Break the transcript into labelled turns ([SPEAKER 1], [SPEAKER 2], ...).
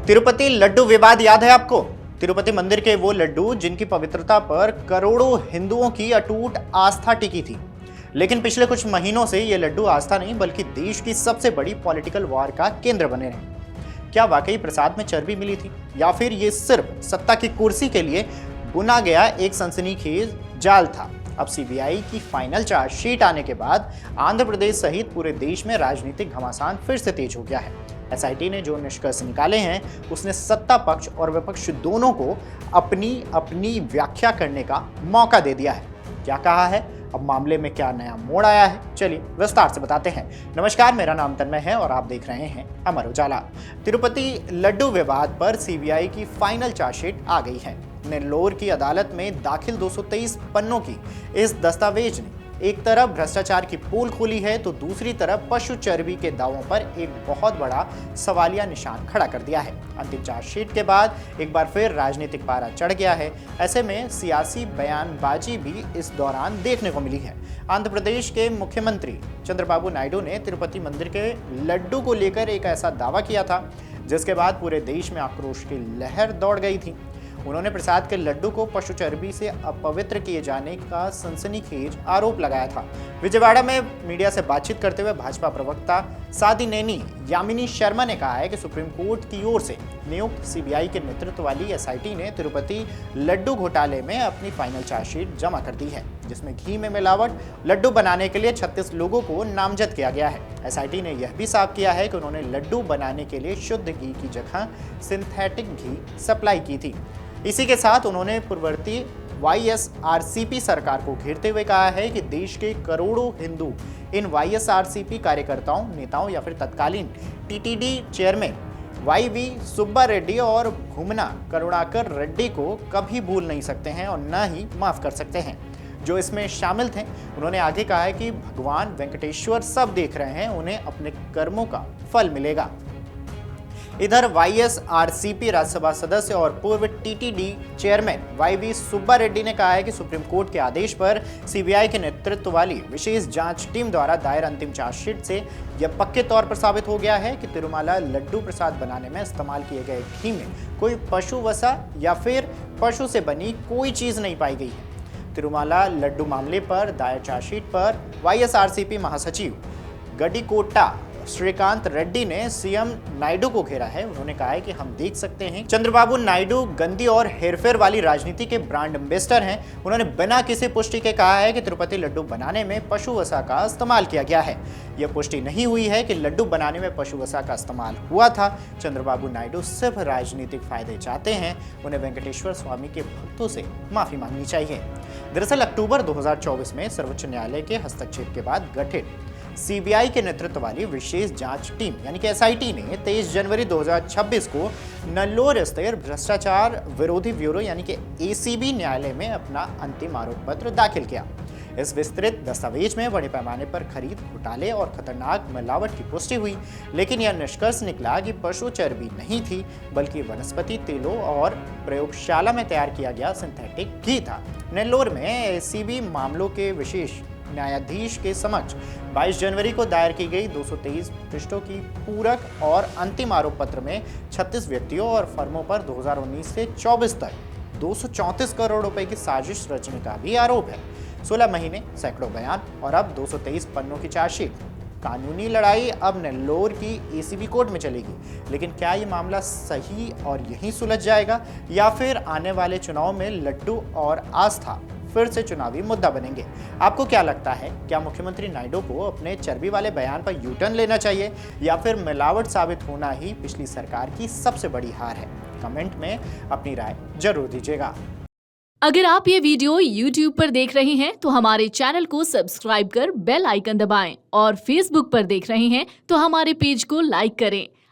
[SPEAKER 1] तिरुपति लड्डू विवाद याद है आपको? तिरुपति मंदिर के वो लड्डू जिनकी पवित्रता पर करोड़ों हिंदुओं की अटूट आस्था टिकी थी। लेकिन पिछले कुछ महीनों से ये लड्डू आस्था नहीं बल्कि देश की सबसे बड़ी पॉलिटिकल वॉर का केंद्र बने रहे। क्या वाकई प्रसाद में चर्बी मिली थी या फिर ये सिर्फ सत्ता की कुर्सी के लिए बुना गया एक सनसनीखेज जाल था? अब सीबीआई की फाइनल चार्जशीट आने के बाद आंध्र प्रदेश सहित पूरे देश में राजनीतिक घमासान फिर से तेज हो गया है। एसआईटी ने जो निष्कर्ष निकाले हैं उसने सत्ता पक्ष और विपक्ष दोनों को अपनी अपनी व्याख्या करने का मौका दे दिया है। क्या कहा है, अब मामले में क्या नया मोड़ आया है, चलिए विस्तार से बताते हैं। नमस्कार, मेरा नाम तन्मय है और आप देख रहे हैं अमर उजाला। तिरुपति लड्डू विवाद पर सीबीआई की फाइनल चार्जशीट आ गई है। नेल्लोर की अदालत में दाखिल 223 पन्नों की इस दस्तावेज ने एक तरफ भ्रष्टाचार की पोल खोली है तो दूसरी तरफ पशु चर्बी के दावों पर एक बहुत बड़ा सवालिया निशान खड़ा कर दिया है। अंतिम चार्जशीट के बाद एक बार फिर राजनीतिक पारा चढ़ गया है। ऐसे में सियासी बयानबाजी भी इस दौरान देखने को मिली है। आंध्र प्रदेश के मुख्यमंत्री चंद्रबाबू नायडू ने तिरुपति मंदिर के लड्डू को लेकर एक ऐसा दावा किया था जिसके बाद पूरे देश में आक्रोश की लहर दौड़ गई थी। उन्होंने प्रसाद के लड्डू को पशु चर्बी से अपवित्र किए जाने का सनसनीखेज आरोप लगाया था। विजयवाड़ा में मीडिया से बातचीत करते हुए भाजपा प्रवक्ता सादिनेनी यामिनी शर्मा ने कहा है कि सुप्रीम कोर्ट की ओर से नियुक्त सीबीआई के नेतृत्व वाली एसआईटी ने तिरुपति लड्डू घोटाले में अपनी फाइनल चार्जशीट जमा कर दी है, जिसमें घी में मिलावट लड्डू बनाने के लिए 36 लोगों को नामजद किया गया है। एसआईटी ने यह भी साफ किया है कि उन्होंने लड्डू बनाने के लिए शुद्ध घी की जगह सिंथेटिक घी सप्लाई की थी। इसी के साथ उन्होंने पूर्ववर्ती वाईएसआरसीपी सरकार को घेरते हुए कहा है कि देश के करोड़ों हिंदू इन वाईएसआरसीपी कार्यकर्ताओं, नेताओं या फिर तत्कालीन TTD chairman YV Subba Reddy और भूमना करुणाकर रेड्डी को कभी भूल नहीं सकते हैं और न ही माफ कर सकते हैं जो इसमें शामिल थे। उन्होंने आगे कहा है कि भगवान वेंकटेश्वर सब देख रहे हैं, उन्हें अपने कर्मों का फल मिलेगा। इधर वाईएसआरसीपी राज्यसभा सदस्य और पूर्व TTD chairman YV Subba Reddy ने कहा है कि सुप्रीम कोर्ट के आदेश पर सीबीआई के नेतृत्व वाली विशेष जांच टीम द्वारा दायर अंतिम चार्जशीट से यह पक्के तौर पर साबित हो गया है कि तिरुमाला लड्डू प्रसाद बनाने में इस्तेमाल किए गए घी में कोई पशु वसा या फिर पशु से बनी कोई चीज नहीं पाई गई है। तिरुमाला लड्डू मामले पर दायर चार्जशीट पर वाईएसआरसीपी महासचिव गडिकोटा श्रीकांत रेड्डी ने सीएम नायडू को घेरा है। उन्होंने कहा है कि हम देख सकते हैं चंद्रबाबू नायडू गंदी और हेरफेर वाली राजनीति के ब्रांड एम्बेसडर हैं। उन्होंने बिना किसी पुष्टि के कहा है कि तिरुपति लड्डू बनाने में पशु वसा का इस्तेमाल किया गया है। यह पुष्टि नहीं हुई है कि लड्डू बनाने में पशु वसा का इस्तेमाल हुआ था। चंद्रबाबू नायडू सिर्फ राजनीतिक फायदे चाहते हैं, उन्हें वेंकटेश्वर स्वामी के भक्तों से माफी मांगनी चाहिए। दरअसल अक्टूबर 2024 में सर्वोच्च न्यायालय के हस्तक्षेप के बाद गठित सीबीआई के नेतृत्व वाली विशेष जांच टीम यानी कि एसआईटी ने 23 जनवरी 2026 को नेल्लोर स्थित भ्रष्टाचार विरोधी ब्यूरो यानी कि एसीबी न्यायालय में अपना अंतिम आरोप पत्र दाखिल किया। इस विस्तृत दस्तावेज में बड़े पैमाने पर खरीद घोटाले और खतरनाक मिलावट की पुष्टि हुई, लेकिन यह निष्कर्ष निकला कि पशु चर्बी नहीं थी बल्कि वनस्पति तेलों और प्रयोगशाला में तैयार किया गया सिंथेटिक घी था। नेल्लोर में एसीबी मामलों के विशेष न्यायाधीश के समक्ष 22 जनवरी को दायर की गई 223 पृष्ठों की पूरक और अंतिम आरोप पत्र में 36 व्यक्तियों और फर्मों पर 2019 से 24 तक 234 करोड़ रुपए की साजिश रचने का भी आरोप है। 16 महीने, सैकड़ों बयान और अब 223 पन्नों की चार्जशीट। कानूनी लड़ाई अब नेल्लोर की एसीबी कोर्ट में चलेगी, लेकिन क्या ये मामला सही और यहीं सुलझ जाएगा या फिर आने वाले चुनाव में लड्डू और आस्था फिर से चुनावी मुद्दा बनेंगे? आपको क्या लगता है, क्या मुख्यमंत्री नायडू को अपने चर्बी वाले बयान पर यू टर्न लेना चाहिए या फिर मिलावट साबित होना ही पिछली सरकार की सबसे बड़ी हार है? कमेंट में अपनी राय जरूर दीजिएगा।
[SPEAKER 2] अगर आप ये वीडियो YouTube पर देख रहे हैं तो हमारे चैनल को सब्सक्राइब कर बेल आइकन दबाएं और Facebook पर देख रहे हैं तो हमारे पेज को लाइक करें।